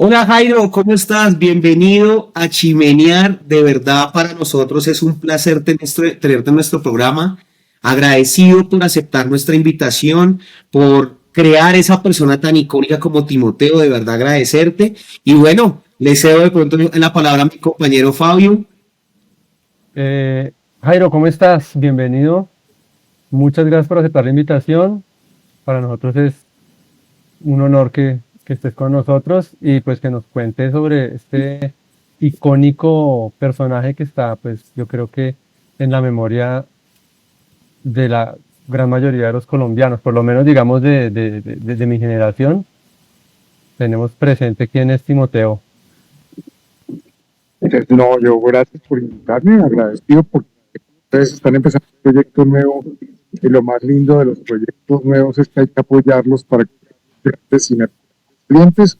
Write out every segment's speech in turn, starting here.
Hola Jairo, ¿cómo estás? Bienvenido a Chimenear. De verdad, para nosotros es un placer tenerte en nuestro programa. Agradecido por aceptar nuestra invitación, por crear esa persona tan icónica como Timoteo. De verdad, agradecerte. Y bueno, le cedo de pronto la palabra a mi compañero Fabio. Eh, Jairo, ¿cómo estás? Bienvenido. Muchas gracias por aceptar la invitación. Para nosotros es un honor que estés con nosotros y pues que nos cuentes sobre este icónico personaje que está, pues yo creo que en la memoria de la gran mayoría de los colombianos, por lo menos digamos de mi generación, tenemos presente quién es Timoteo. No, yo gracias por invitarme, agradecido porque ustedes están empezando un proyecto nuevo y lo más lindo de los proyectos nuevos es que hay que apoyarlos para que sean clientes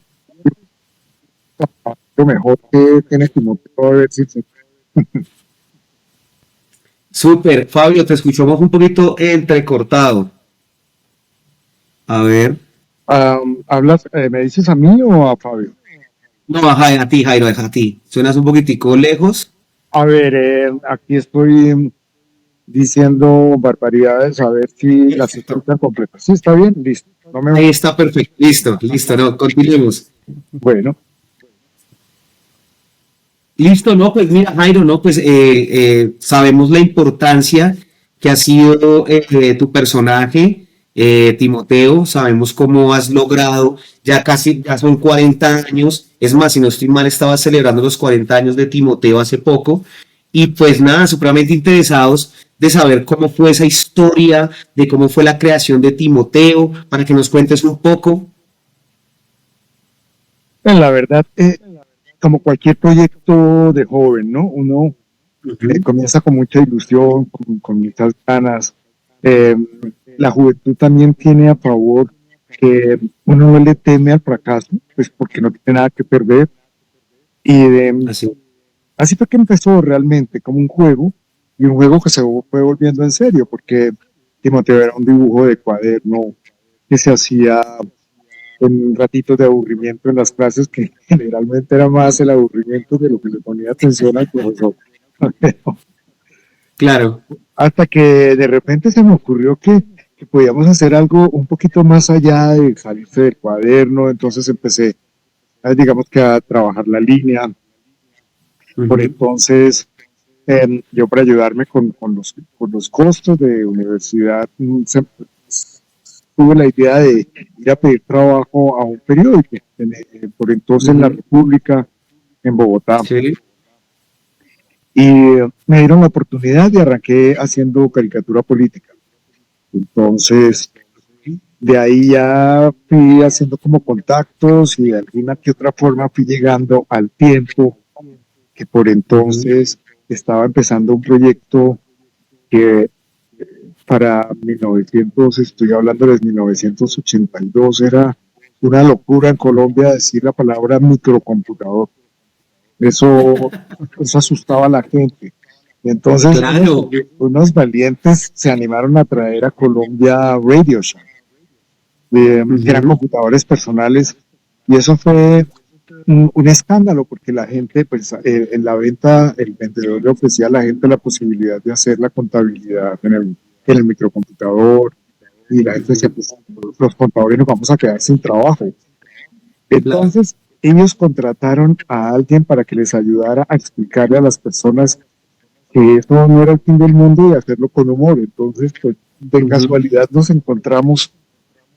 lo mejor que tiene Timoteo a ver si se... Súper, Fabio, te escuchamos un poquito entrecortado. A ver. ¿Hablas, me dices a mí o a Fabio? No, a ti, Jairo, a ti. Suenas un poquitico lejos. A ver, aquí estoy diciendo barbaridades a ver si las Listo. escuchan completas. Sí, está bien, listo. No me... Ahí está perfecto. Listo, listo, no, continuemos. Bueno, Listo, no, pues mira, Jairo, no, pues sabemos la importancia que ha sido tu personaje, Timoteo, sabemos cómo has logrado, ya son 40 años, es más, si no estoy mal, estaba celebrando los 40 años de Timoteo hace poco, y pues nada, supremamente interesados de saber cómo fue esa historia, de cómo fue la creación de Timoteo, para que nos cuentes un poco. la verdad, como cualquier proyecto de joven, ¿no? Uno comienza con mucha ilusión, con muchas ganas. Eh, la juventud también tiene a favor que uno no le teme al fracaso, pues porque no tiene nada que perder. Y Así. así fue que empezó realmente como un juego, y un juego que se fue volviendo en serio, porque Timoteo era un dibujo de cuaderno que se hacía en ratitos de aburrimiento en las clases, que generalmente era más el aburrimiento de lo que le ponía atención al profesor. Claro. Hasta que de repente se me ocurrió que podíamos hacer algo un poquito más allá de salirse del cuaderno, entonces empecé, digamos que a trabajar la línea. Por Ujú. entonces, yo para ayudarme con los costos de universidad, tuve la idea de ir a pedir trabajo a un periódico, por entonces La Ujú. República, en Bogotá. Sí. Y me dieron la oportunidad y arranqué haciendo caricatura política. Entonces, de ahí ya fui haciendo como contactos y de alguna que otra forma fui llegando al tiempo que por Ujú. entonces estaba empezando un proyecto que para 1900, estoy hablando de 1982, era una locura en Colombia decir la palabra microcomputador. Eso, eso asustaba a la gente. Y entonces Claro. unos valientes se animaron a traer a Colombia Radio Shack, que eran Ujú. computadores personales, y eso fue un escándalo porque la gente, pues en la venta, el vendedor le ofrecía a la gente la posibilidad de hacer la contabilidad en el microcomputador, y la gente decía, Ujú. pues los contadores nos vamos a quedar sin trabajo. Claro. Entonces, ellos contrataron a alguien para que les ayudara a explicarle a las personas que eso no era el fin del mundo y hacerlo con humor. Entonces, pues de Ujú. casualidad nos encontramos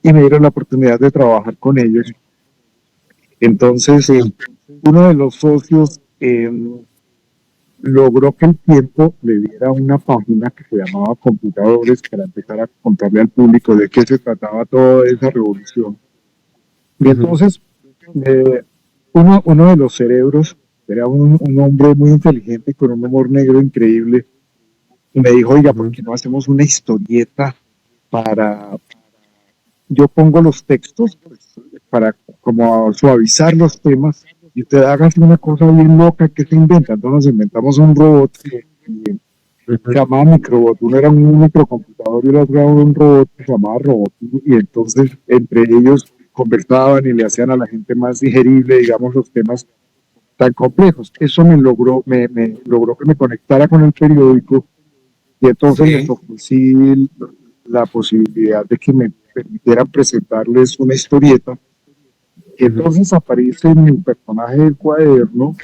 y me dieron la oportunidad de trabajar con ellos. Entonces, Sí. uno de los socios logró que el tiempo le diera una página que se llamaba Computadores para empezar a contarle al público de qué se trataba toda esa revolución. Y Ujú. entonces, eh, uno de los cerebros, era un hombre muy inteligente y con un humor negro increíble, y me dijo, oiga, ¿por Ujú. qué no hacemos una historieta para... Yo pongo los textos pues, para como suavizar los temas, y usted haga así una cosa bien loca que se inventa. Entonces nos inventamos un robot que se Ujú. llamaba Microbot. Uno era un microcomputador y el otro era un robot que se llamaba Robot. Y entonces entre ellos conversaban y le hacían a la gente más digerible, digamos, los temas tan complejos. Eso me logró que me conectara con el periódico y entonces les Sí. ofrecí la posibilidad de que me permitieran presentarles una historieta. Y Ujú, entonces aparece mi personaje del cuaderno,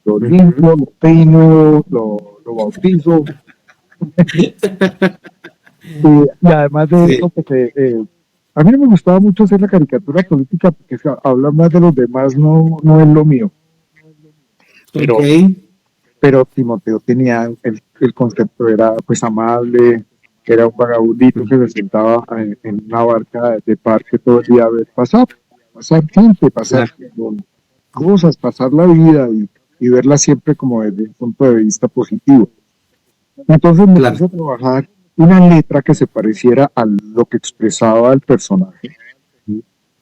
lo ujú. limpio, lo peino, lo bautizo. Y además de eso, Sí. pues, a mí no me gustaba mucho hacer la caricatura política porque habla más de los demás, no es lo mío. Ok. Pero, pero Timoteo tenía el concepto, era pues amable, era un vagabundito que se sentaba en una barca de parque todo el día a ver pasar gente, pasar Claro, cosas, pasar la vida y verla siempre como desde un punto de vista positivo. Entonces me claro. puse a trabajar una letra que se pareciera a lo que expresaba el personaje.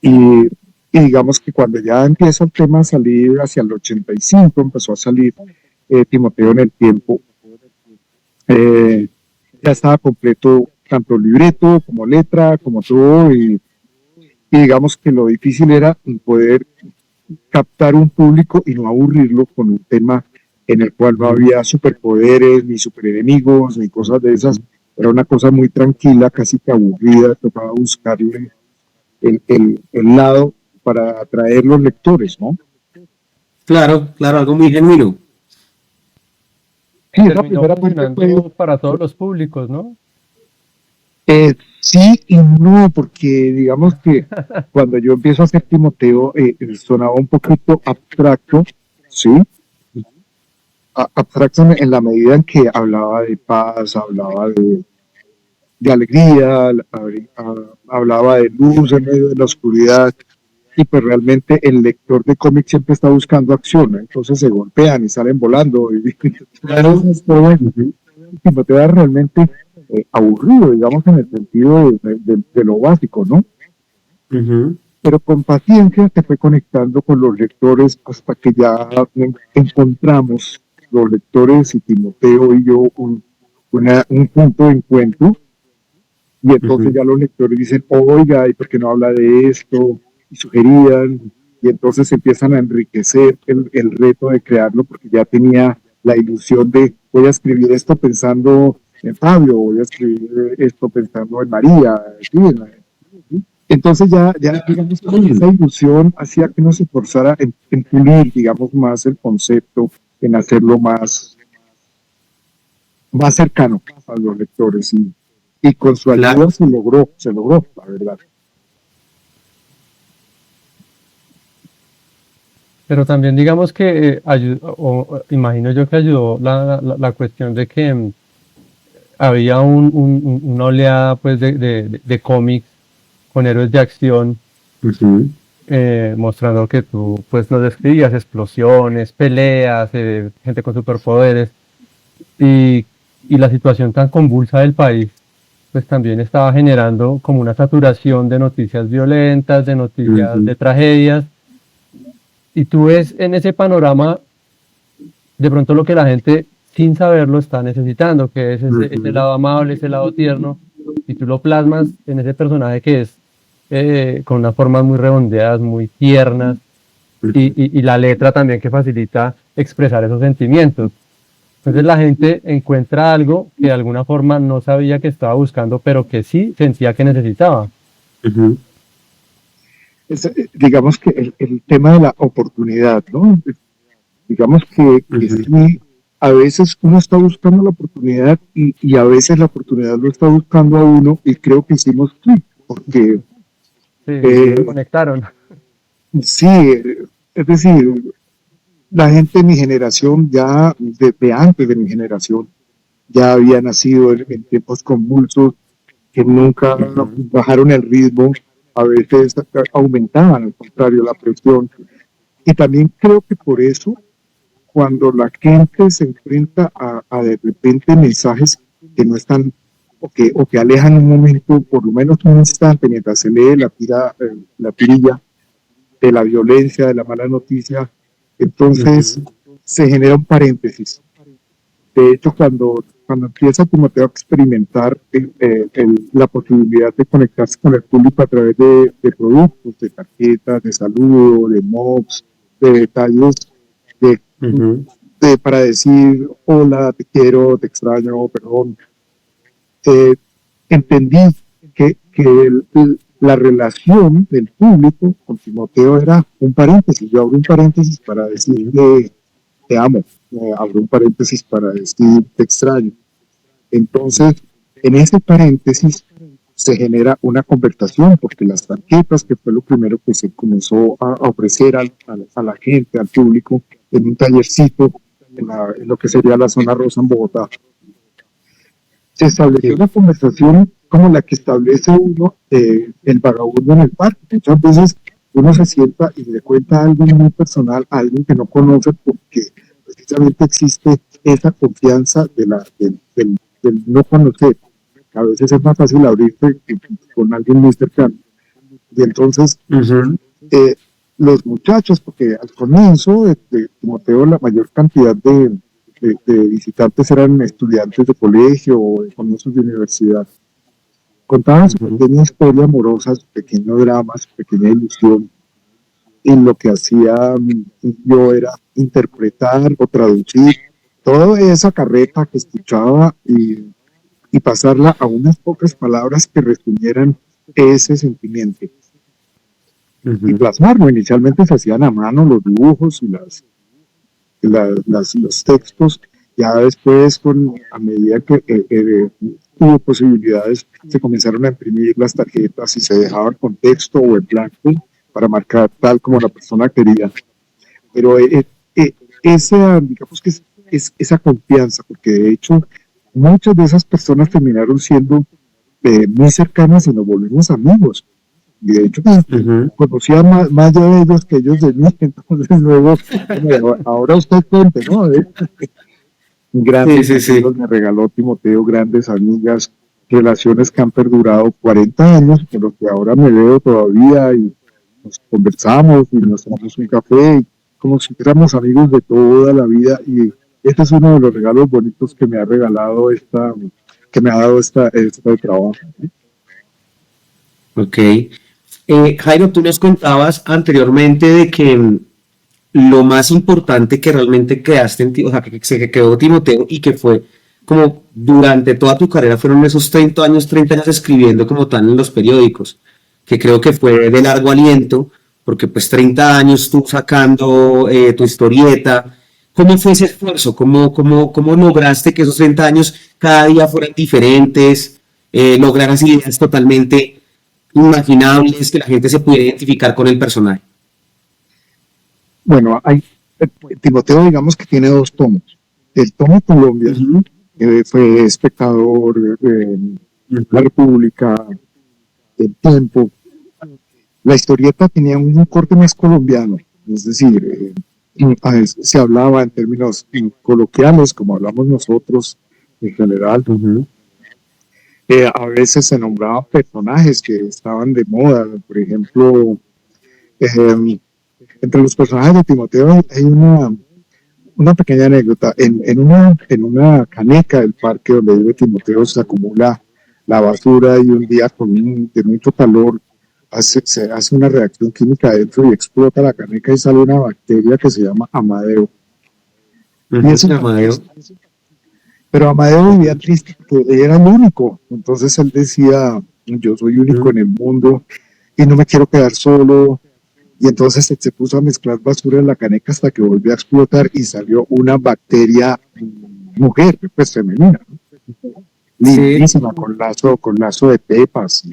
Y, y digamos que cuando ya empieza el tema a salir hacia el 85, empezó a salir Timoteo en el tiempo, eh, ya estaba completo tanto libreto como letra, como todo, y digamos que lo difícil era poder captar un público y no aburrirlo con un tema en el cual no Ujú. había superpoderes, ni superenemigos, ni cosas de esas. Era una cosa muy tranquila, casi que aburrida, tocaba buscarle el lado para atraer los lectores, ¿no? Claro, claro, algo muy genuino. Sí, esa Terminó primera parte fue funcionando para todos los públicos, ¿no? sí y no, porque digamos que cuando yo empiezo a hacer Timoteo, sonaba un poquito abstracto, ¿sí? Abstracto en la medida en que hablaba de paz, hablaba de alegría, hablaba de luz en medio de la oscuridad, y pues realmente el lector de cómics siempre está buscando acción, ¿no? Entonces se golpean y salen volando, y Claro. todo eso. Ujú, Timoteo era realmente aburrido, digamos, en el sentido de lo básico, ¿no? ujú, Pero con paciencia se fue conectando con los lectores hasta que ya encontramos los lectores y Timoteo y yo un punto de encuentro, y entonces ujú. ya los lectores dicen, oiga, ¿y por qué no habla de esto? Y sugerían, y entonces empiezan a enriquecer el reto de crearlo porque ya tenía la ilusión de voy a escribir esto pensando en Fabio, voy a escribir esto pensando en María, ¿sí? Entonces ya digamos que esa ilusión hacía que uno se esforzara en pulir, digamos, más el concepto, en hacerlo más cercano a los lectores, y con su ayuda Claro. se logró, la verdad. Pero también digamos que imagino yo que ayudó la cuestión de que había una oleada pues de cómics con héroes de acción, Ujú, mostrando que tú pues nos describías explosiones, peleas, gente con superpoderes y, y la situación tan convulsa del país pues también estaba generando como una saturación de noticias violentas, de noticias ujú, de tragedias, y tú ves en ese panorama de pronto lo que la gente sin saberlo está necesitando, que es ese ujú, lado amable, ese lado tierno, y tú lo plasmas en ese personaje que es con unas formas muy redondeadas, muy tiernas, ujú. y la letra también que facilita expresar esos sentimientos. Entonces la gente encuentra algo que de alguna forma no sabía que estaba buscando, pero que sí sentía que necesitaba. Ujú. Digamos que el tema de la oportunidad, ¿no? Digamos que Ujú. sí, a veces uno está buscando la oportunidad y a veces la oportunidad lo está buscando a uno, y creo que hicimos clic, porque Sí, eh, conectaron. sí, es decir, la gente de mi generación, ya desde antes de mi generación, ya había nacido en tiempos convulsos que nunca Ujú, bajaron el ritmo, a veces aumentaban, al contrario, la presión. Y también creo que por eso, cuando la gente se enfrenta a de repente mensajes que no están o que alejan un momento, por lo menos un instante, mientras se lee la tirilla de la violencia, de la mala noticia, entonces ujú, se genera un paréntesis. De hecho, cuando cuando empieza Timoteo a experimentar la posibilidad de conectarse con el público a través de productos, de tarjetas, de saludo, de mobs, de detalles, de, Ujú, para decir hola, te quiero, te extraño, perdón, entendí la relación del público con Timoteo era un paréntesis. Yo abro un paréntesis para decirle te amo, abro un paréntesis para decir te extraño. Entonces, en ese paréntesis se genera una conversación, porque las tarjetas, que fue lo primero que se comenzó a ofrecer a la gente, al público, en un tallercito en lo que sería la zona rosa en Bogotá, se estableció una conversación como la que establece uno el vagabundo en el parque. Muchas veces uno se sienta y le cuenta algo muy personal a alguien que no conoce, porque precisamente existe esa confianza del no conocer. A veces es más fácil abrirse con alguien muy cercano. Y entonces, ujú, eh, los muchachos, porque al comienzo de Timoteo la mayor cantidad de visitantes eran estudiantes de colegio o de comienzos de universidad, contaban su ujú. pequeña historia amorosa, su pequeño drama, su pequeña ilusión, y lo que hacía yo era interpretar o traducir toda esa carreta que escuchaba y pasarla a unas pocas palabras que resumieran ese sentimiento y Ujú, plasmarlo. Inicialmente se hacían a mano los dibujos y los textos. Ya después, a medida que hubo posibilidades, se comenzaron a imprimir las tarjetas y se dejaban con texto o en blanco para marcar tal como la persona quería. Pero esa, digamos que es esa confianza, porque de hecho muchas de esas personas terminaron siendo muy cercanas y nos volvimos amigos. Y de hecho, pues, ujú. conocía más de ellos que ellos de mí. Entonces, luego, bueno, ahora usted cuente, ¿no? Sí, Grandes sí, sí. amigos me regaló Timoteo, grandes amigas, relaciones que han perdurado 40 años, con los que ahora me veo todavía y nos conversamos y nos tomamos un café, y como si fuéramos amigos de toda la vida. Y este es uno de los regalos bonitos que me ha regalado que me ha dado este trabajo. Ok. Jairo, tú nos contabas anteriormente de que lo más importante que realmente creaste en ti, o sea, que se quedó Timoteo y que fue como durante toda tu carrera fueron esos 30 años escribiendo como tal en los periódicos, que creo que fue de largo aliento, porque pues 30 años tú sacando tu historieta. ¿Cómo fue ese esfuerzo? ¿Cómo lograste que esos 30 años cada día fueran diferentes, lograras ideas totalmente imaginables, que la gente se pudiera identificar con el personaje? Bueno, Timoteo, digamos que tiene dos tomos. El tomo Colombia, Ujú, que fue espectador de La ujú, República, El Tiempo. La historieta tenía un corte más colombiano, es decir, a veces se hablaba en términos coloquiales, como hablamos nosotros en general. ujú, A veces se nombraban personajes que estaban de moda. Por ejemplo, eh, entre los personajes de Timoteo hay una pequeña anécdota. En una caneca del parque donde vive Timoteo se acumula la basura, y un día de mucho calor se hace una reacción química adentro y explota la caneca y sale una bacteria que se llama Amadeo. Y ujú. eso, Amadeo. pero Amadeo vivía triste porque era el único. Entonces él decía, yo soy único Ujú, en el mundo y no me quiero quedar solo. Y entonces se puso a mezclar basura en la caneca hasta que volvió a explotar y salió una bacteria mujer, pues femenina, ¿no? sí. Lindísima, con lazo de pepas.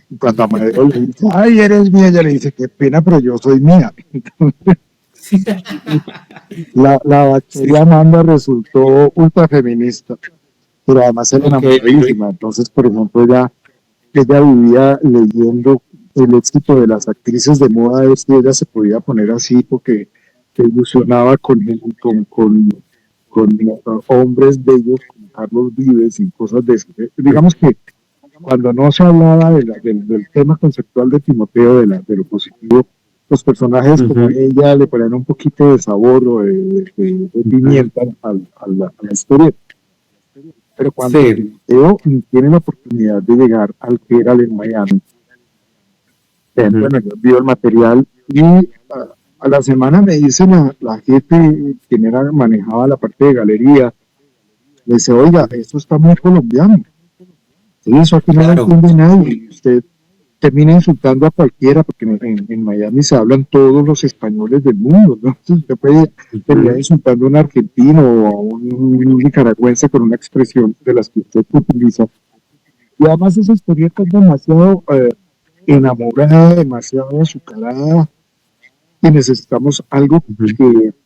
Y cuando Amadeo le dice, ay, eres mía, ella le dice, qué pena, pero yo soy mía. La Sí. bacteria Amanda resultó ultra feminista, pero además era Ok, ok. enamoradísima. Entonces, por ejemplo, ella vivía leyendo el éxito de las actrices de moda, es que ella se podía poner así porque se ilusionaba con hombres bellos como Carlos Vives y cosas de eso. Digamos que cuando no se hablaba del tema conceptual de Timoteo, de lo positivo, los personajes como Ujú, ella le ponían un poquito de sabor o de ujú. pimienta a la historia. pero cuando Sí. Timoteo tiene la oportunidad de llegar al Herald en Miami, bueno, yo envío el material y a la semana me dice la jefe, quien manejaba la parte de galería, me dice, oiga, esto está muy colombiano. Sí, eso aquí no lo Claro. entiende nadie. Usted termina insultando a cualquiera, porque en Miami se hablan todos los españoles del mundo, ¿no? Entonces usted puede terminar insultando a un argentino o a un nicaragüense con una expresión de las que usted utiliza. Y además esa historieta es demasiado enamorada, demasiado azucarada, y necesitamos algo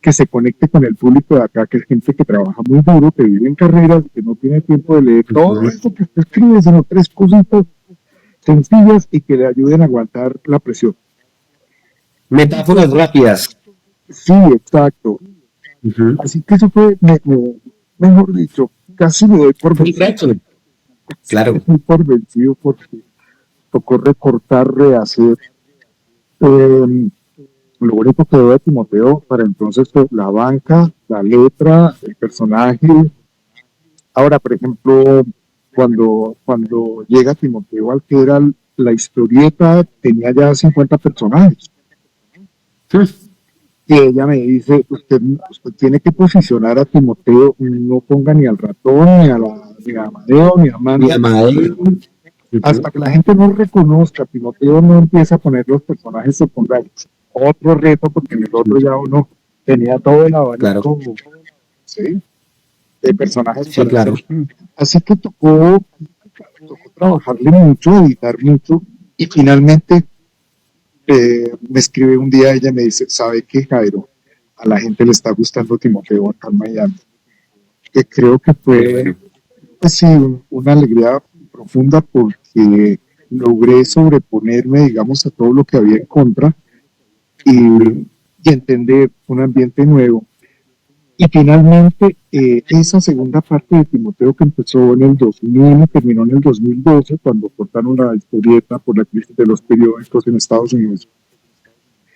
que se conecte con el público de acá, que es gente que trabaja muy duro, que vive en carreras, que no tiene tiempo de leer todo esto que usted escribe, sino tres cositas sencillas y que le ayuden a aguantar la presión. Metáforas rápidas. Sí, exacto. Así que eso fue, mejor dicho, casi me doy por Fue un vencido. reto. Claro. Muy por vencido porque tocó recortar, rehacer. Lo único que veo de Timoteo para entonces fue la banca, la letra, el personaje. Ahora, por ejemplo, cuando llega Timoteo al que era la historieta, tenía ya 50 personajes. Y ella me dice, usted tiene que posicionar a Timoteo, no ponga ni al ratón, ni a Amadeo, ni a Amanda. Mi Amadeo. Hasta que la gente no reconozca a Timoteo, no empieza a poner los personajes secundarios. Otro reto, porque en el otro ya uno tenía todo el abanico, ¿sí?, de personajes. Sí, claro. Así que tocó trabajarle mucho, editar mucho, y finalmente me escribe un día, ella me dice, ¿sabe qué, Jairo? A la gente le está gustando Timoteo acá en Miami. Que creo que fue, pues sí, una alegría profunda porque logré sobreponerme, digamos, a todo lo que había en contra y entender un ambiente nuevo. Y finalmente, esa segunda parte de Timoteo que empezó en el 2000 y terminó en el 2012, cuando cortaron la historieta por la crisis de los periódicos en Estados Unidos.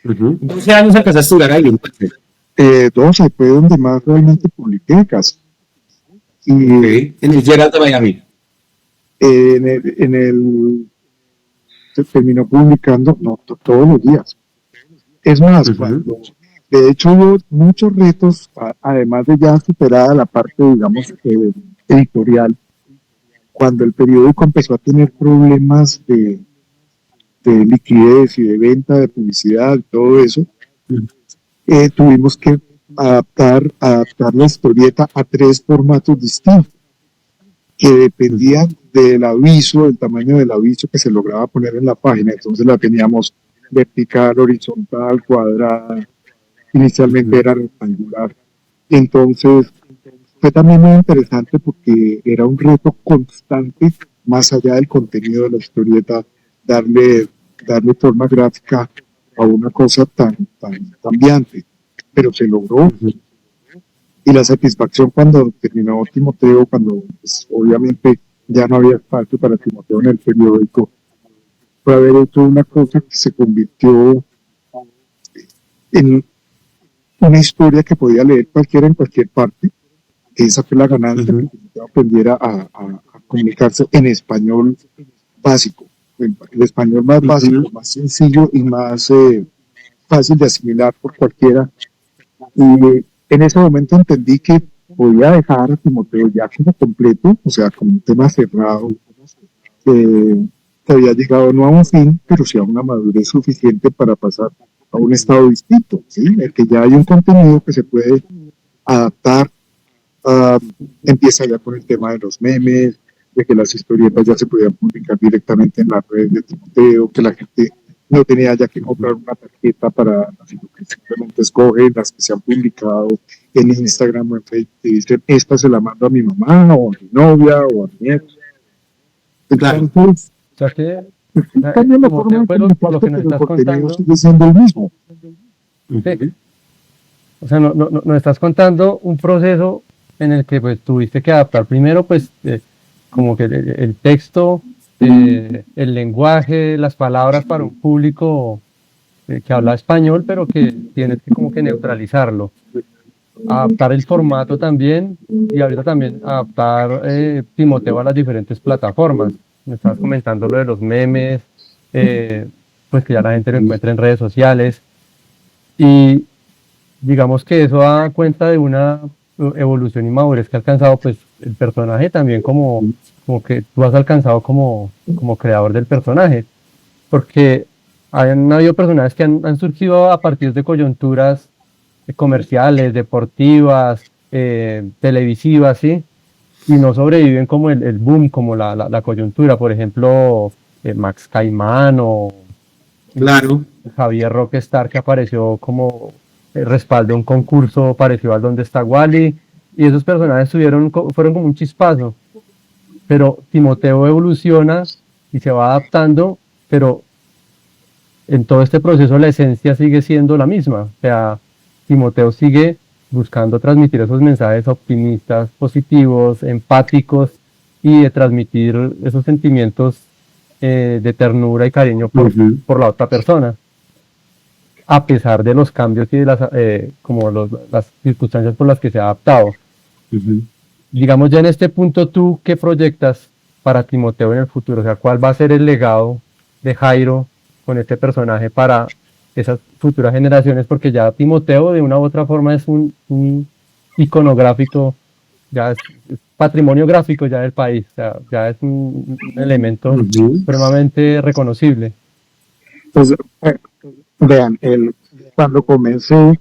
12 años empezaste a estudiar ahí, entonces. 12 fue donde más realmente publiqué casi. Y En el Herald de Miami. Se terminó publicando todos los días. Es más, de hecho hubo muchos retos, además de ya superada la parte, digamos, editorial, cuando el periódico empezó a tener problemas de liquidez y de venta de publicidad y todo eso, tuvimos que adaptar la historieta a 3 formatos distintos que dependían del aviso, del tamaño del aviso que se lograba poner en la página. Entonces la teníamos vertical, horizontal, cuadrada. Inicialmente era rectangular. Entonces fue también muy interesante porque era un reto constante, más allá del contenido de la historieta, darle forma gráfica a una cosa tan cambiante. Pero se logró. Y la satisfacción cuando terminó Timoteo, cuando pues, obviamente ya no había espacio para Timoteo en el periódico, fue haber hecho una cosa que se convirtió en una historia que podía leer cualquiera en cualquier parte. Esa fue la ganancia, que Timoteo aprendiera a comunicarse en español básico, el español más básico, más sencillo y más fácil de asimilar por cualquiera. Y en ese momento entendí que podía dejar a Timoteo ya como completo, o sea, como un tema cerrado, que había llegado no a un fin, pero sí a una madurez suficiente para pasar a un estado distinto, ¿sí? En el que ya hay un contenido que se puede adaptar. Empieza ya con el tema de los memes, de que las historietas ya se podían publicar directamente en la red de Timoteo, que la gente no tenía ya que comprar una tarjeta para, sino que simplemente escogen las que se han publicado en Instagram o en Facebook y dicen, esta se la mando a mi mamá o a mi novia o a mi ex. Entonces, o sea que cambia la forma de por lo que nos pero el estás contenido contando, sigue siendo el mismo. sí. O sea, nos estás contando un proceso en el que pues tuviste que adaptar primero pues como que el texto, el lenguaje, las palabras para un público que habla español, pero que tienes que como que neutralizarlo. adaptar el formato también y ahorita también adaptar Timoteo a las diferentes plataformas. Me estabas comentando lo de los memes, pues que ya la gente lo encuentra en redes sociales y digamos que eso da cuenta de una evolución y madurez que ha alcanzado pues el personaje también como que tú has alcanzado como creador del personaje, porque han habido personajes que han surgido a partir de coyunturas comerciales, deportivas, televisivas, ¿sí? Y no sobreviven como el boom, como la coyuntura, por ejemplo, Max Caimán o Claro. Javier Rockstar, que apareció como respaldo a un concurso parecido al Donde está Wally, y esos personajes fueron como un chispazo, pero Timoteo evoluciona y se va adaptando, pero en todo este proceso la esencia sigue siendo la misma, o sea, Timoteo sigue buscando transmitir esos mensajes optimistas, positivos, empáticos y de transmitir esos sentimientos de ternura y cariño por la otra persona, a pesar de los cambios y de las circunstancias por las que se ha adaptado. Digamos, ya en este punto, ¿tú qué proyectas para Timoteo en el futuro? O sea, ¿cuál va a ser el legado de Jairo con este personaje para esas futuras generaciones? Porque ya Timoteo de una u otra forma es un iconográfico, ya es patrimonio gráfico ya del país, o sea, ya es un elemento supremamente reconocible. Pues vean, cuando comencé,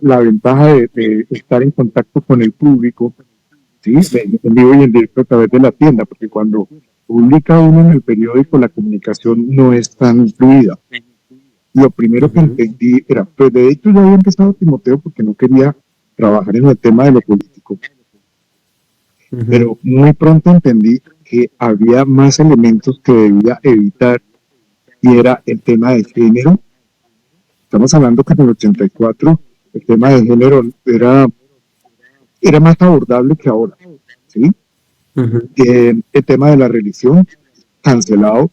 la ventaja de estar en contacto con el público, ¿sí? En vivo y en directo a través de la tienda, porque cuando publica uno en el periódico la comunicación no es tan fluida. Lo primero que entendí era, pues de hecho ya había empezado Timoteo porque no quería trabajar en el tema de lo político, pero muy pronto entendí que había más elementos que debía evitar y era el tema de género. Estamos hablando que en el 84 el tema de género era más abordable que ahora, ¿sí? El tema de la religión, cancelado.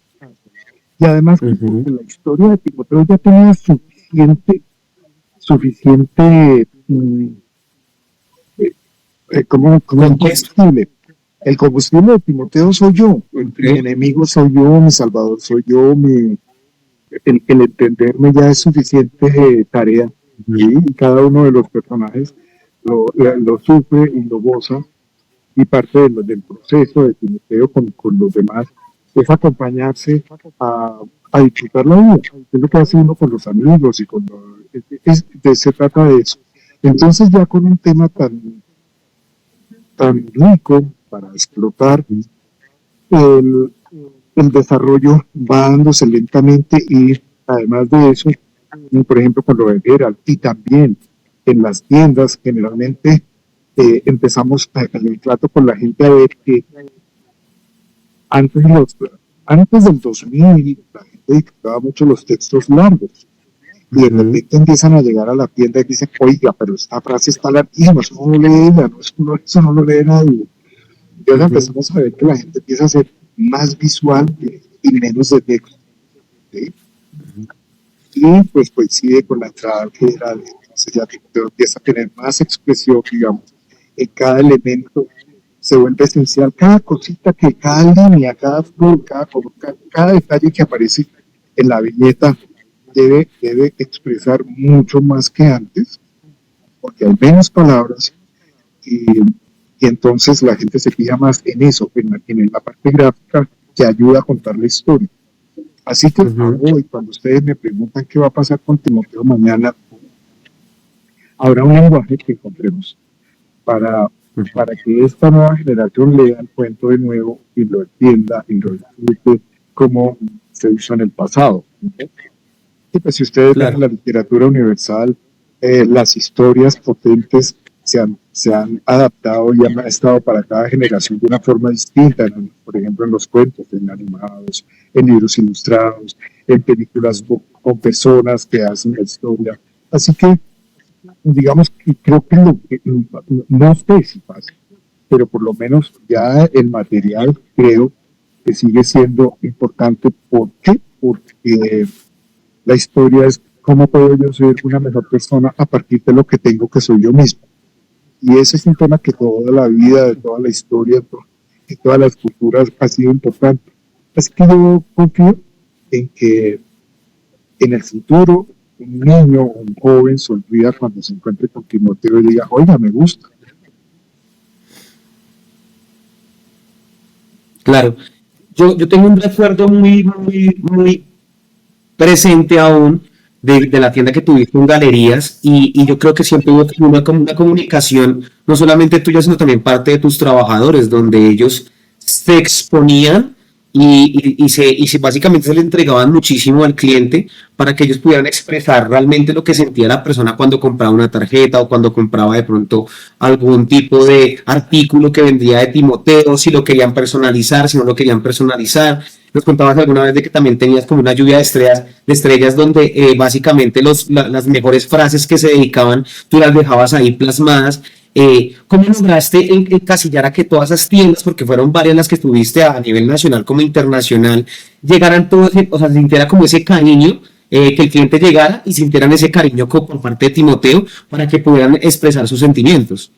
Y además, porque la historia de Timoteo ya tenía suficiente ¿cómo combustible. El combustible de Timoteo soy yo, mi enemigo soy yo, mi salvador soy yo, el entenderme ya es suficiente tarea. Y cada uno de los personajes lo sufre y lo goza, y parte del proceso de Timoteo con los demás es acompañarse a disfrutar la vida, es lo que hace uno con los amigos y se trata de eso. Entonces ya con un tema tan rico para explotar, el desarrollo va dándose lentamente y además de eso, por ejemplo con lo de Geralt y también en las tiendas generalmente empezamos en el trato con la gente a ver que antes del 2000 la gente disfrutaba mucho los textos largos y de repente empiezan a llegar a la tienda y dicen, oiga, pero esta frase está larguísima, eso no lo lee ella, eso no lo lee nadie. Entonces empezamos a ver que la gente empieza a ser más visual y menos de texto, ¿sí? Y pues coincide con la entrada que era entonces ya empieza a tener más expresión, digamos, en cada elemento se vuelve esencial, cada cosita cada línea, cada flor, cada detalle que aparece en la viñeta debe expresar mucho más que antes, porque hay menos palabras y entonces la gente se fija más en eso, en la parte gráfica que ayuda a contar la historia. Así que hoy, cuando ustedes me preguntan qué va a pasar con Timoteo mañana, habrá un lenguaje que encontremos para que esta nueva generación lea el cuento de nuevo y lo entienda y lo disfrute como se hizo en el pasado. Y pues si ustedes ven la literatura universal, las historias potentes se han adaptado y han estado para cada generación de una forma distinta, por ejemplo en los cuentos, en animados, en libros ilustrados, en películas con personas que hacen la historia. Así que digamos que creo que no sé si pasa, pero por lo menos ya el material creo que sigue siendo importante. ¿Por qué? Porque la historia es cómo puedo yo ser una mejor persona a partir de lo que tengo, que soy yo mismo. y ese es un tema que toda la vida, de toda la historia, de todas las culturas ha sido importante. Así que yo confío en que en el futuro un niño o un joven sonría cuando se encuentre con Timoteo y diga, oiga, me gusta. Claro. Yo tengo un recuerdo muy presente aún de la tienda que tuviste en Galerías y yo creo que siempre hubo como una comunicación, no solamente tuya, sino también parte de tus trabajadores, donde ellos se exponían y básicamente se le entregaban muchísimo al cliente para que ellos pudieran expresar realmente lo que sentía la persona cuando compraba una tarjeta o cuando compraba de pronto algún tipo de artículo que vendría de Timoteo, si lo querían personalizar, si no lo querían personalizar. Nos contabas alguna vez de que también tenías como una lluvia de estrellas donde básicamente las mejores frases que se dedicaban, tú las dejabas ahí plasmadas. ¿Cómo lograste encasillar a que todas esas tiendas, porque fueron varias las que estuviste a nivel nacional como internacional, llegaran todas, o sea, sintiera como ese cariño, que el cliente llegara y sintieran ese cariño por parte de Timoteo para que pudieran expresar sus sentimientos?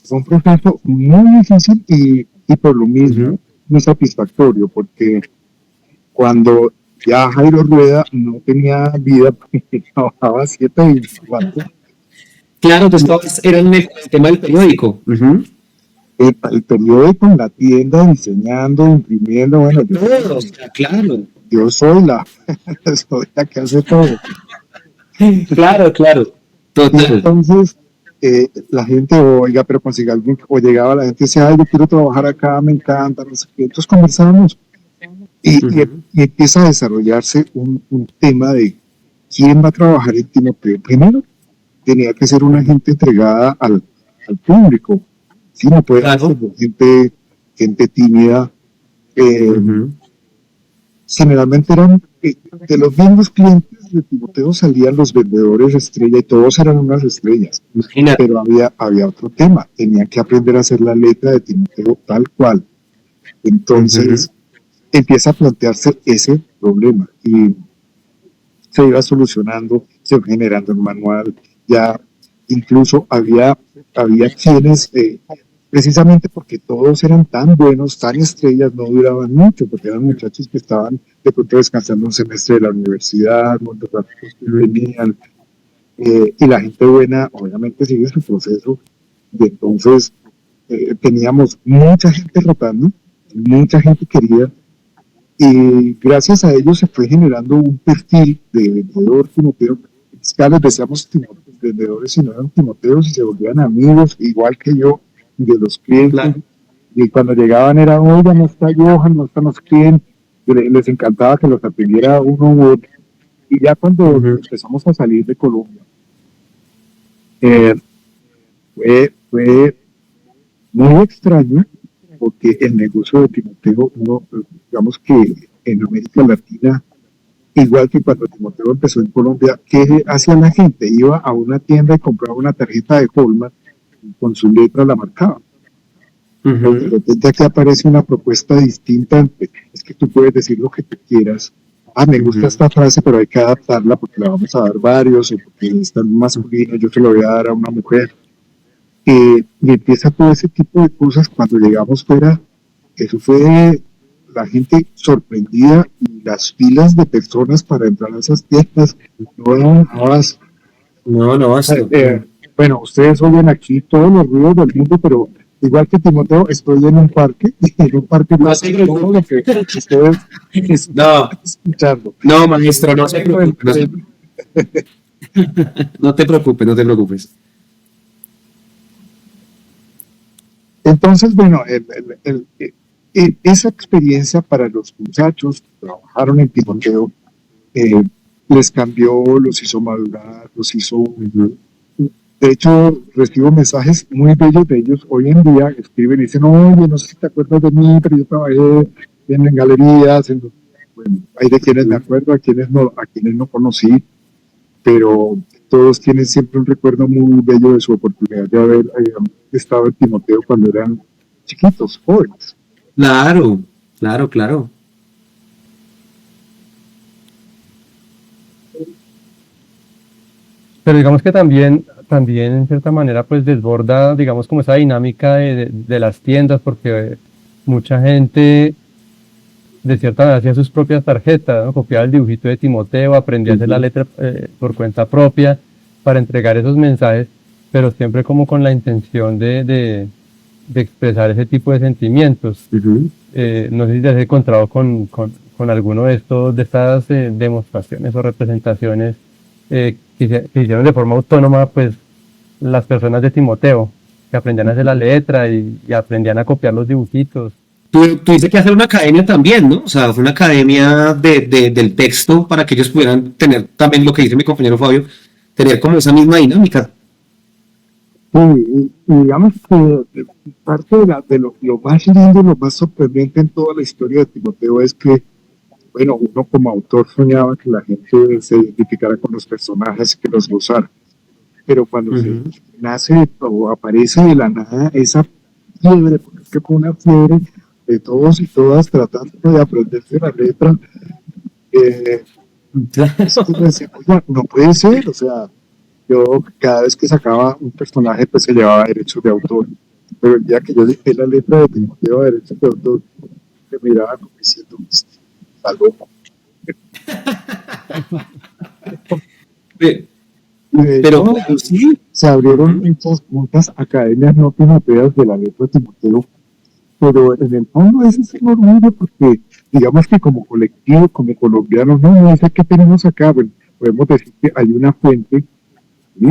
Fue un proceso muy difícil y por lo mismo Ujú. muy satisfactorio, porque cuando ya Jairo Rueda no tenía vida porque trabajaba 7 y 24, Claro, tú estabas, era en el tema del periódico. Ujú. el periódico en la tienda diseñando, imprimiendo, bueno, Todo, o sea, claro. yo soy soy la que hace todo. Claro, claro. Y Total. entonces la gente, oiga, pero consiga alguien, o llegaba la gente y decía, ay, yo quiero trabajar acá, me encanta, no sé qué. Entonces conversábamos Ujú. y empieza a desarrollarse un tema de quién va a trabajar en Timoteo. Primero, tenía que ser una gente entregada al público. Sí, no puede ser Claro. gente tímida. Eh, Ujú. Generalmente eran de los mismos clientes de Timoteo salían los vendedores estrella y todos eran unas estrellas. Imagínate. Pero había otro tema. Tenían que aprender a hacer la letra de Timoteo tal cual. Ujú. Entonces empieza a plantearse ese problema y se iba solucionando, se iba generando el manual, ya incluso había quienes, precisamente porque todos eran tan buenos, tan estrellas, no duraban mucho, porque eran muchachos que estaban de pronto descansando un semestre de la universidad, muchos trabajos que tenían, y la gente buena obviamente sigue su proceso, y entonces teníamos mucha gente rotando, mucha gente querida, y gracias a ello se fue generando un perfil de vendedor Timoteo. Ya les decíamos vendedores y no eran Timoteos y se volvían amigos, igual que yo, de los clientes. Claro. Y cuando llegaban era, oiga, no está Johan, no está no sé quién. Les encantaba que los atendiera uno u otro. Y ya cuando Ujú. empezamos a salir de Colombia, eh, fue muy extraño porque el negocio de Timoteo, digamos que en América Latina, igual que cuando Timoteo empezó en Colombia, ¿qué hacía la gente? Iba a una tienda y compraba una tarjeta de Holman y con su letra la marcaba. Pero de Ujú. repente aquí aparece una propuesta distinta. Es que tú puedes decir lo que tú quieras. Ah, me gusta Ujú. esta frase, pero hay que adaptarla porque la vamos a dar varios, o porque está en masculino, yo se lo voy a dar a una mujer. Y empieza todo ese tipo de cosas cuando llegamos fuera. Eso fue la gente sorprendida y las filas de personas para entrar a esas tiendas no eran más. No, no basta. Bueno, ustedes oyen aquí todos los ruidos del mundo, pero igual que Timoteo, estoy en un parque y en un parque No pasa se todo lo preocupe. que ustedes están No, escuchando. no, maestro, no se Tráfico del preocupe. tren. No te preocupes, no te preocupes. Entonces, bueno, esa experiencia para los muchachos que trabajaron en Timoteo eh, les cambió, los hizo madurar, los hizo. Ujú. De hecho, recibo mensajes muy bellos de ellos hoy en día. Escriben y dicen, oye, no sé si te acuerdas de mí, pero yo trabajé en galerías. Bueno, hay de quienes me Ujú. acuerdo, a quienes no conocí, pero todos tienen siempre un recuerdo muy bello de su oportunidad de haber estado en Timoteo cuando eran chiquitos, jóvenes. Claro, claro, claro. Pero digamos que también también en cierta manera pues desborda, digamos, como esa dinámica de las tiendas, porque mucha gente de cierta manera hacía sus propias tarjetas, ¿no? Copiaba el dibujito de Timoteo, aprendía a hacer la letra por cuenta propia para entregar esos mensajes, pero siempre como con la intención de expresar ese tipo de sentimientos. No sé si te has encontrado con alguno de estas demostraciones o representaciones que hicieron de forma autónoma, pues las personas de Timoteo, que aprendían a hacer la letra y aprendían a copiar los dibujitos. Tú dices que hacer una academia también, ¿no? O sea, fue una academia del texto para que ellos pudieran tener también lo que dice mi compañero Fabio, tener como esa misma dinámica. Sí, y digamos que parte de lo más lindo, lo más sorprendente en toda la historia de Timoteo es que, bueno, uno como autor soñaba que la gente se identificara con los personajes y que los gozara. Pero cuando se nace o aparece de la nada esa fiebre, porque es que fue una fiebre de todos y todas tratando de aprenderse la letra, es que decía, oiga, no puede ser, o sea, yo cada vez que sacaba un personaje pues se llevaba derechos de autor, pero el día que yo dije la letra de Timoteo de derechos de autor, me miraba como diciendo, está loco. Pero claro, sí. Se abrieron muchas academias no timoteas de la letra de Timoteo, pero en el fondo ese es un orgullo porque digamos que como colectivo, como colombianos, no sé qué tenemos acá, bueno, podemos decir que hay una fuente, ¿sí?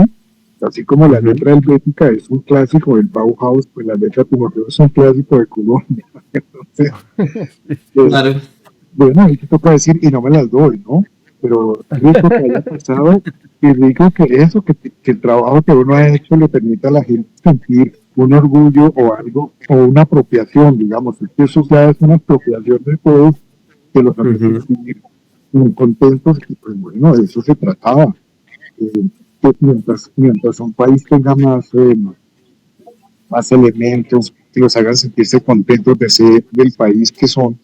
Así como la letra helvética es un clásico del Bauhaus, pues la letra de Timoteo es un clásico de Colombia. Entonces, Claro. bueno, ahí te toca decir, y no me las doy, ¿no? Pero rico que haya pasado, y rico que eso, que el trabajo que uno ha hecho le permita a la gente sentir un orgullo o algo, o una apropiación, digamos, es que eso ya es una apropiación de todos, que los hace sentir contentos, y pues bueno, de eso se trataba. Que mientras un país tenga más elementos que los hagan sentirse contentos de ser del país que son,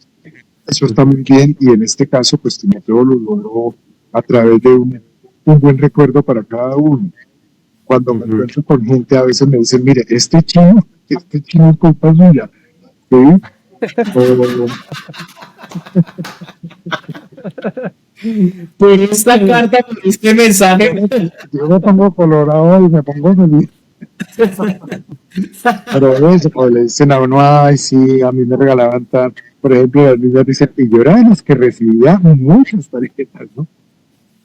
eso está muy bien, y en este caso pues Timoteo lo logró a través de un buen recuerdo para cada uno. Cuando me encuentro con gente a veces me dicen, mire, este chino es culpa suya, ¿sí? Por esta carta, por este mensaje. Yo me pongo colorado y me pongo feliz. Pero eso, pues, le dicen a uno, ay, sí, a mí me regalaban tan, por ejemplo, las niñas dicen, y yo era de los que recibía muchas tarjetas, ¿no?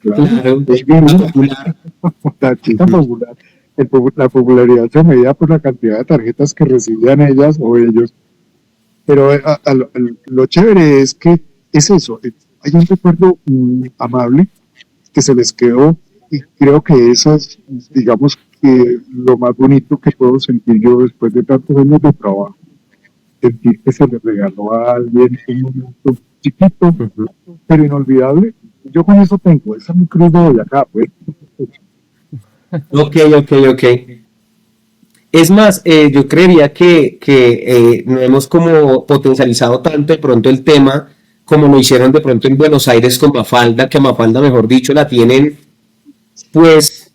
Claro, es bien popular, la chica popular. La popularidad se medía por la cantidad de tarjetas que recibían ellas o ellos. Pero lo chévere es que es eso, hay un recuerdo amable que se les quedó, y creo que eso es, digamos, que lo más bonito que puedo sentir yo después de tantos años de trabajo. Sentir que se le regaló a alguien un momento chiquito, pero inolvidable. Yo con eso tengo, esa es mi cruz de hoy acá, pues. Ok. Es más, yo creería que no hemos como potencializado tanto de pronto el tema como lo hicieron de pronto en Buenos Aires con Mafalda, que a Mafalda, mejor dicho, la tienen, pues,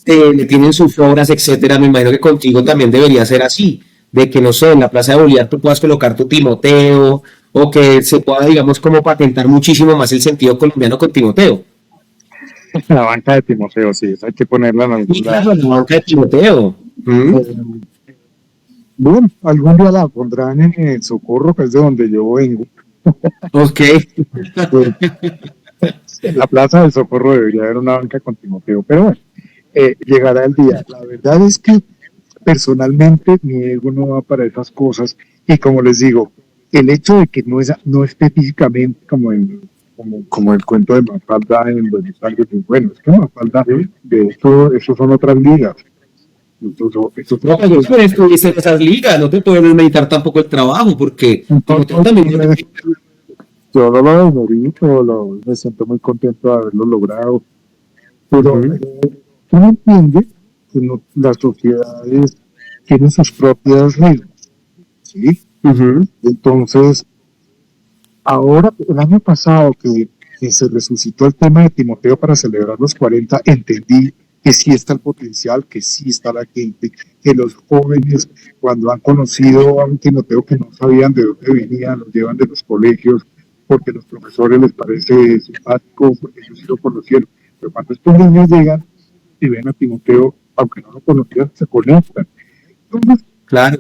le tienen sus obras, etcétera. Me imagino que contigo también debería ser así, de que, no sé, en la Plaza de Bolívar tú puedas colocar tu Timoteo, o que se pueda, digamos, como patentar muchísimo más el sentido colombiano con Timoteo. La banca de Timoteo, sí, eso hay que ponerla en algún Y lado. claro, la banca de Timoteo. Bueno, algún día la pondrán en el Socorro, que es de donde yo vengo. Ok. Pues, en la Plaza del Socorro debería haber una banca con Timoteo, pero bueno, llegará el día. La verdad es que personalmente mi ego no va para esas cosas, y como les digo, el hecho de que no esté físicamente como el cuento de Mafalda en Buenos Aires, bueno, es que Mafalda, de hecho, eso son otras ligas. Eso No, pero eso estuviste en esas ligas, no te puedes meditar tampoco el trabajo, porque Timoteo también. yo no lo desmerito, me siento muy contento de haberlo logrado, pero uno entiende que las sociedades tienen sus propias reglas, ¿sí? Entonces, ahora, el año pasado que se resucitó el tema de Timoteo para celebrar los 40, entendí que sí está el potencial, que sí está la gente, que los jóvenes cuando han conocido a un Timoteo que no sabían de dónde venía, los llevan de los colegios, porque los profesores les parece simpático, porque ellos sí lo conocieron. Pero cuando estos niños llegan y ven a Timoteo, aunque no lo conocían, se conectan. Entonces, Claro.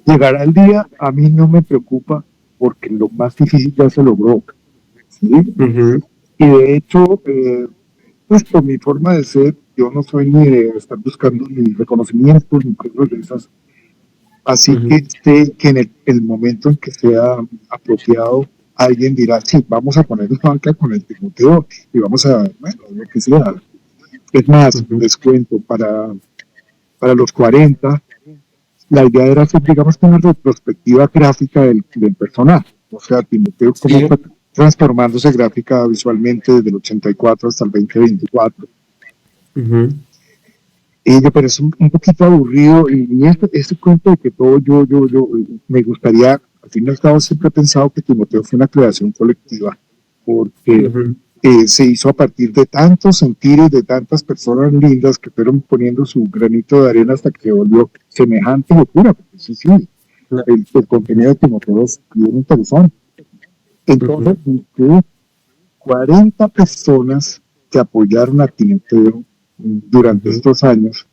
llegará el día, a mí no me preocupa, porque lo más difícil ya se logró. ¿Sí? Ujú. Y de hecho, pues por mi forma de ser, yo no soy ni de estar buscando ni reconocimientos ni cosas de esas. Así Ujú. que sé que en el momento en que sea apropiado, alguien dirá, sí, vamos a poner una banca con el Timoteo y vamos a, bueno, lo que sea. Es más, Ujú. descuento para los 40. La idea era hacer, digamos, una retrospectiva gráfica del personaje. O sea, Timoteo, cómo Sí. fue transformándose gráfica visualmente desde el 84 hasta el 2024. Ujú. Pero es un poquito aburrido y este cuento de que todo yo, me gustaría, al fin y al cabo siempre he pensado que Timoteo fue una creación colectiva, porque Ujú. se hizo a partir de tantos sentires, de tantas personas lindas que fueron poniendo su granito de arena hasta que se volvió semejante locura, porque sí, sí, el contenido de Timoteo es bien interesante. Ujú. Entonces, busqué 40 personas que apoyaron a Timoteo durante Ujú. estos años.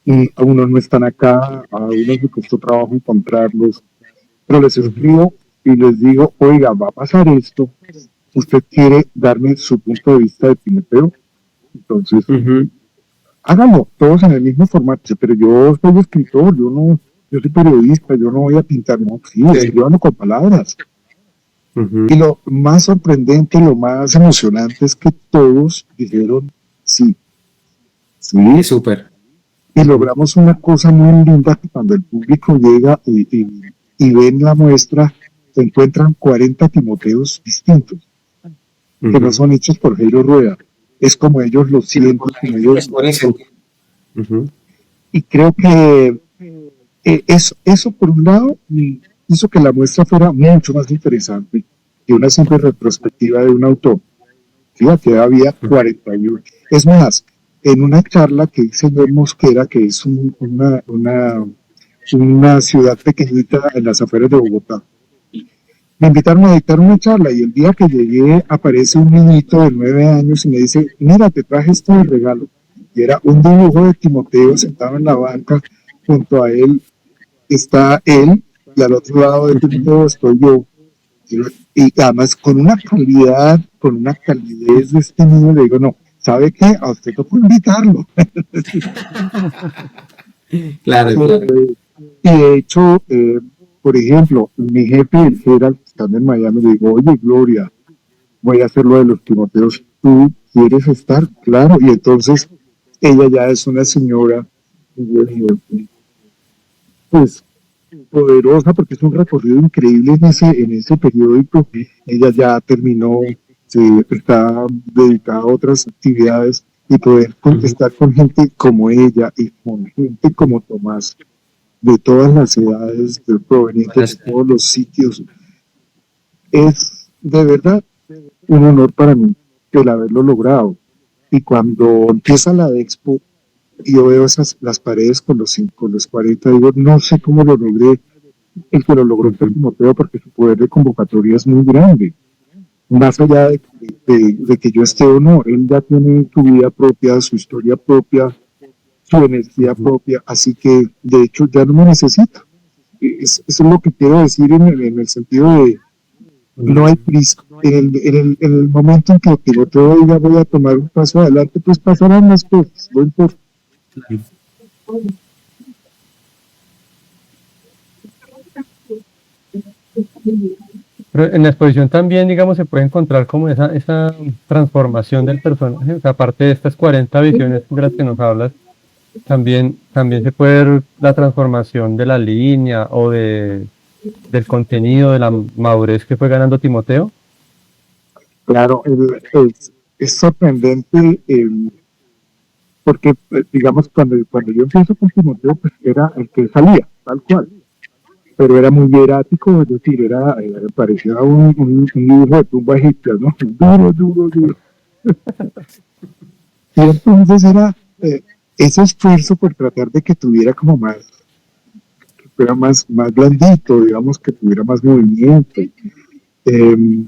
Y a unos no están acá, a unos me costó trabajo encontrarlos, pero les Ujú. escribo y les digo, oiga, va a pasar esto, usted quiere darme su punto de vista de Timoteo, entonces Ujú. háganlo, todos en el mismo formato, pero yo soy escritor, yo no, yo soy periodista, yo no voy a pintar, no, sí, Sí. escríbanlo con palabras. Ujú. Y lo más sorprendente, lo más emocionante es que todos dijeron sí, Sí, sí, súper. y Ujú. logramos una cosa muy linda que cuando el público llega y ven la muestra, se encuentran 40 Timoteos distintos, que no Ujú. son hechos por Jairo Rueda. Es como ellos lo Sí, sienten, por la como gente que ellos. expone sentido. Ujú. Y creo que eso por un lado, hizo que la muestra fuera mucho más interesante que una simple retrospectiva de un autor. Fíjate, había 41. Es más, en una charla que hice yo en Mosquera, que es una ciudad pequeñita en las afueras de Bogotá, me invitaron a dictar una charla y el día que llegué aparece un niñito de 9 años y me dice, mira, te traje esto de regalo. Y era un dibujo de Timoteo sentado en la banca, junto a él está él y al otro lado de Ujú. Timoteo estoy yo. Y además con una calidad, con una calidez de este niño, le digo, no, ¿sabe qué? A usted no puede invitarlo. Claro, claro. Y de hecho, por ejemplo, mi jefe, el Gerald, que está en Miami, le digo, oye, Gloria, voy a hacer lo de los Timoteos, ¿tú quieres estar? Claro, y entonces ella ya es una señora, pues, poderosa, porque es un recorrido increíble en ese periódico. Ella ya terminó, se está dedicada a otras actividades y poder Ujú. estar con gente como ella y con gente como Tomás, de todas las edades, provenientes de todos los sitios, es de verdad un honor para mí el haberlo logrado. Y cuando empieza la expo, yo veo las paredes con los 40, digo, no sé cómo lo logré. El que lo logró fue Ujú. Timoteo porque su poder de convocatoria es muy grande. Más allá de que yo esté o no, él ya tiene su vida propia, su historia propia, su energía Ujú. propia, así que de hecho ya no me necesita. Eso es lo que quiero decir en el sentido de no hay prisa. En el momento en que Timoteo diga voy a tomar un paso adelante, pues pasarán las cosas, no importa. Ujú. Pero en la exposición también, digamos, se puede encontrar como esa transformación del personaje. O sea, aparte de estas 40 visiones de las que nos hablas, también se puede ver la transformación de la línea o del contenido, de la madurez que fue ganando Timoteo. Claro, es sorprendente porque, digamos, cuando yo empiezo con Timoteo, pues era el que salía, tal cual, pero era muy hierático, es decir, parecía un dibujo de tumba egipcia, ¿no? Duro, duro, duro. Y entonces era ese esfuerzo por tratar de que tuviera como más, que fuera más blandito, digamos, que tuviera más movimiento. Eh,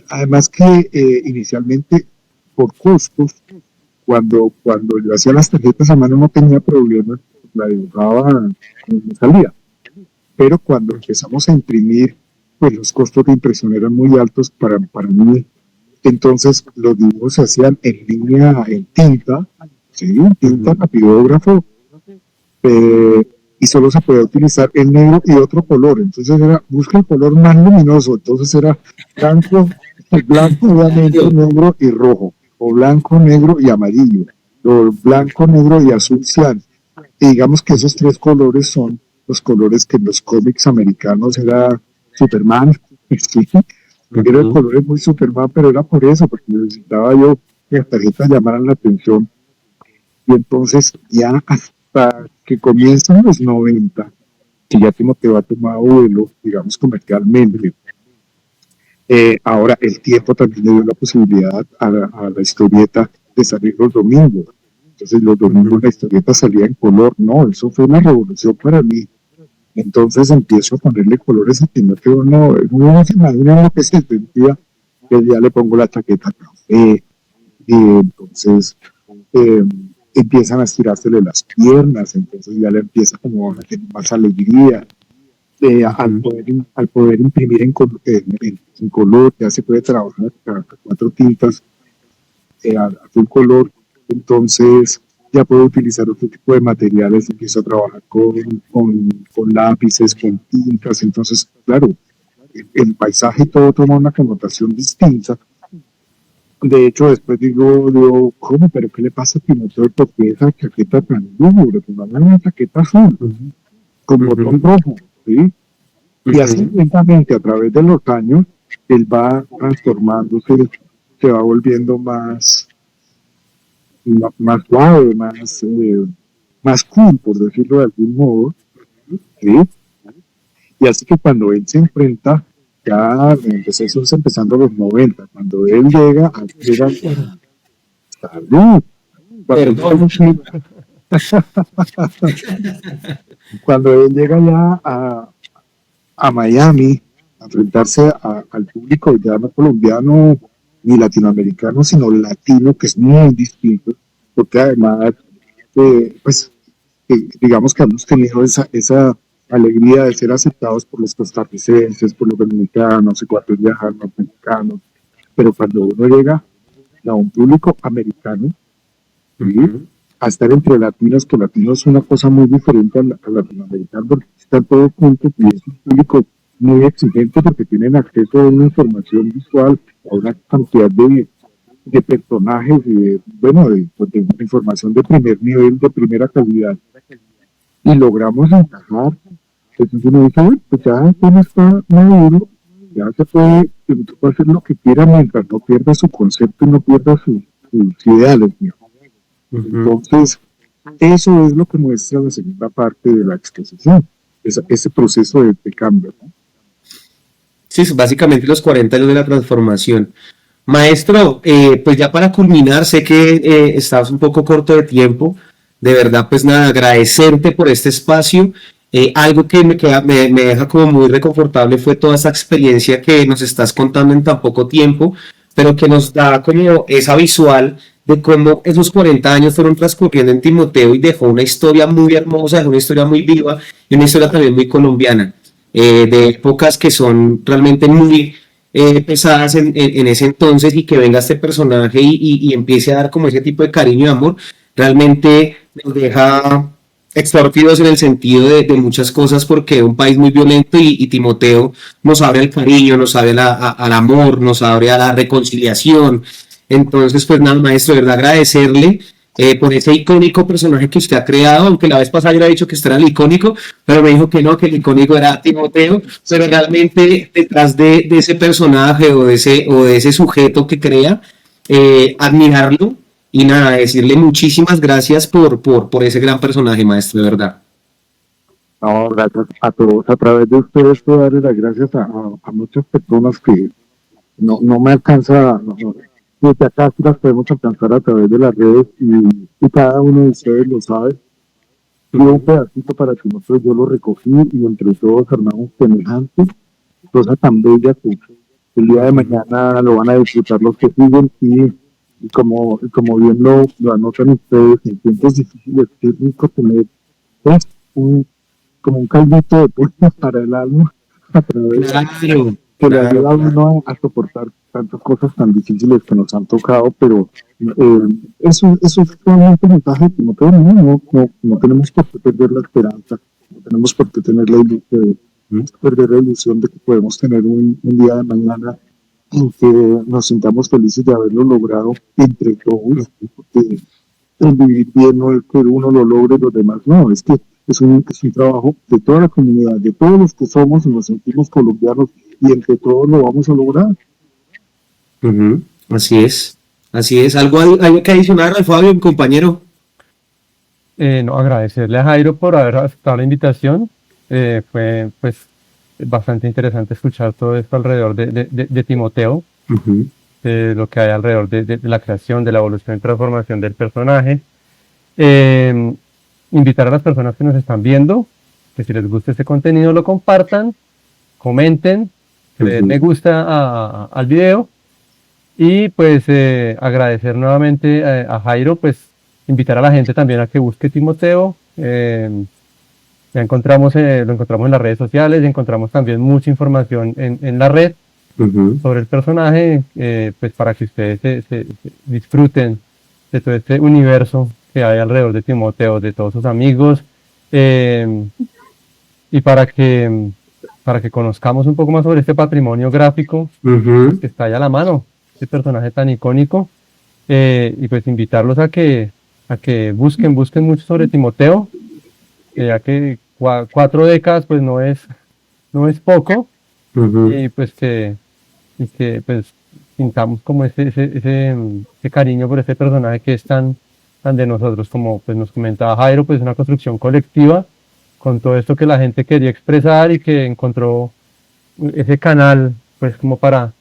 Además que inicialmente, por costos, cuando yo hacía las tarjetas a mano no tenía problemas, la dibujaba, me salía. Pero cuando empezamos a imprimir, pues los costos de impresión eran muy altos para mí. Entonces los dibujos se hacían en línea, en tinta, ¿sí? Tinta, lapidógrafo, y solo se podía utilizar el negro y otro color. Entonces busca el color más luminoso. Entonces era blanco, obviamente, negro y rojo, o blanco, negro y amarillo, o blanco, negro y azul cian. Y digamos que esos tres colores son los colores que en los cómics americanos era Superman. Sí, eran colores muy Superman, pero era por eso, porque necesitaba yo que las tarjetas llamaran la atención. Y entonces ya hasta que comienzan los 90, que ya Timoteo ha tomado vuelo, digamos, comercialmente. Ahora el tiempo también le dio la posibilidad a la historieta de salir los domingos. Entonces los domingos la historieta salía en color. No, eso fue una revolución para mí. Entonces empiezo a ponerle colores a Timoteo. No se imagina lo que se sentía. Que ya le pongo la chaqueta café. Y entonces empiezan a estirársele las piernas. Entonces ya le empieza como a tener más alegría. Al poder imprimir en color, ya se puede trabajar a 4 tintas a full color, entonces ya puedo utilizar otro tipo de materiales, empiezo a trabajar con lápices, con tintas, entonces, claro, el paisaje todo toma una connotación distinta. De hecho, después digo, ¿cómo? ¿Pero qué le pasa a Timoteo? ¿Por qué esa chaqueta tan lúgubre? Póngame una chaqueta azul, con botón rojo, ¿sí? Y así lentamente a través de los años, él va transformándose, se va volviendo más suave, más cool, por decirlo de algún modo, ¿sí? Y así que cuando él se enfrenta, ya eso es empezando los 90, cuando él llega salud, cuando él llega ya a Miami, a enfrentarse al público ya no colombiano ni latinoamericano, sino latino, que es muy distinto, porque además, pues, digamos que hemos tenido esa alegría de ser aceptados por los costarricenses, por los dominicanos, ecuatorianos, mexicanos, pero cuando uno llega a un público americano, ¿sí? A estar entre latinos, que latinos es una cosa muy diferente al latinoamericano, porque están todos juntos y es un público muy exigente porque tienen acceso a una información visual, a una cantidad de personajes y de información de primer nivel, de primera calidad. Y logramos encajar. Entonces uno dice, bueno, pues ya uno está maduro, ya se puede hacer lo que quiera mientras no pierda su concepto y no pierda sus ideales, ¿no? Entonces, eso es lo que muestra la segunda parte de la exposición, ese proceso de cambio, ¿no? Sí, básicamente los 40 años de la transformación. Maestro, pues ya para culminar, sé que estabas un poco corto de tiempo. De verdad, pues nada, agradecerte por este espacio. Algo que me deja como muy reconfortable fue toda esa experiencia que nos estás contando en tan poco tiempo, pero que nos da como esa visual de cómo esos 40 años fueron transcurriendo en Timoteo y dejó una historia muy hermosa, dejó una historia muy viva y una historia también muy colombiana, de épocas que son realmente muy pesadas en ese entonces, y que venga este personaje y empiece a dar como ese tipo de cariño y amor, realmente nos deja extorpidos en el sentido de muchas cosas, porque es un país muy violento y Timoteo nos abre al cariño, nos abre al amor, nos abre a la reconciliación. Entonces, pues nada, maestro, de verdad agradecerle por ese icónico personaje que usted ha creado, aunque la vez pasada yo le había dicho que este era el icónico, pero me dijo que no, que el icónico era Timoteo, pero realmente detrás de ese personaje o de ese sujeto que crea, admirarlo y nada, decirle muchísimas gracias por ese gran personaje, maestro, de verdad. No, gracias a todos. A través de ustedes puedo darle las gracias a muchas personas que no me alcanza, desde acá sí las podemos alcanzar a través de las redes y cada uno de ustedes lo sabe. Y un pedacito para que nosotros yo lo recogí y entre todos armamos semejante cosa tan bella que el día de mañana lo van a disfrutar los que siguen y como bien lo anotan ustedes, en tiempos difíciles, que es rico tener pues, como un caldito de pollo para el alma a través Claro, que le ayuda a claro. uno a soportar tantas cosas tan difíciles que nos han tocado, pero eso es realmente un mensaje que no tenemos por qué perder la esperanza, no tenemos por qué tener perder la ilusión de que podemos tener un día de mañana en que nos sintamos felices de haberlo logrado entre todos, porque el vivir bien no es que uno lo logre y los demás no, es que es un trabajo de toda la comunidad, de todos los que somos y nos sentimos colombianos y entre todos lo vamos a lograr. Ujú, así es, así es. ¿Algo que adicionar al Fabio, mi compañero? No, agradecerle a Jairo por haber aceptado la invitación. Fue pues bastante interesante escuchar todo esto alrededor de Timoteo, Ujú, lo que hay alrededor de la creación, de la evolución y transformación del personaje. Eh, Invitar a las personas que nos están viendo, que si les gusta este contenido lo compartan, comenten, que le den me gusta al video y pues agradecer nuevamente a Jairo, pues invitar a la gente también a que busque Timoteo. Ya encontramos, lo encontramos en las redes sociales, encontramos también mucha información en la red ujú. sobre el personaje, pues para que ustedes se disfruten de todo este universo que hay alrededor de Timoteo, de todos sus amigos, eh, y para que conozcamos un poco más sobre este patrimonio gráfico pues, que está ahí a la mano, este personaje tan icónico, y pues invitarlos a que busquen mucho sobre Timoteo, ya que 4 décadas pues no es poco, Ujú. y pues que pues sintamos como ese cariño por este personaje que es tan de nosotros, como pues nos comentaba Jairo, pues una construcción colectiva con todo esto que la gente quería expresar y que encontró ese canal pues como para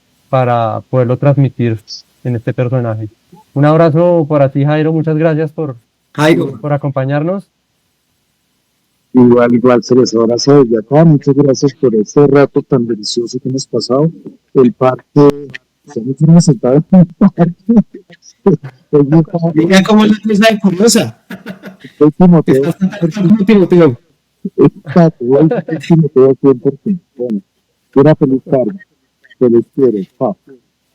poderlo transmitir en este personaje. Un abrazo para ti, Jairo, muchas gracias Jairo, por acompañarnos. Igual se les abraza desde acá. Muchas gracias por este rato tan delicioso que hemos pasado. El parque, estamos muy sentados en el parque. Es muy fácil, mira cómo es la cosa de curiosa. el Timoteo, Estás tan como Timoteo. el Timoteo 100%. Bueno, una feliz tarde. Se les quiere. Chao.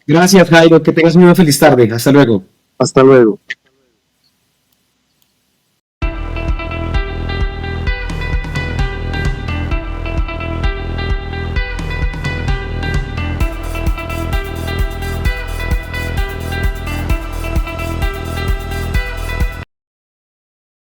Gracias, Jairo. Que tengas una feliz tarde. Hasta luego. Hasta luego.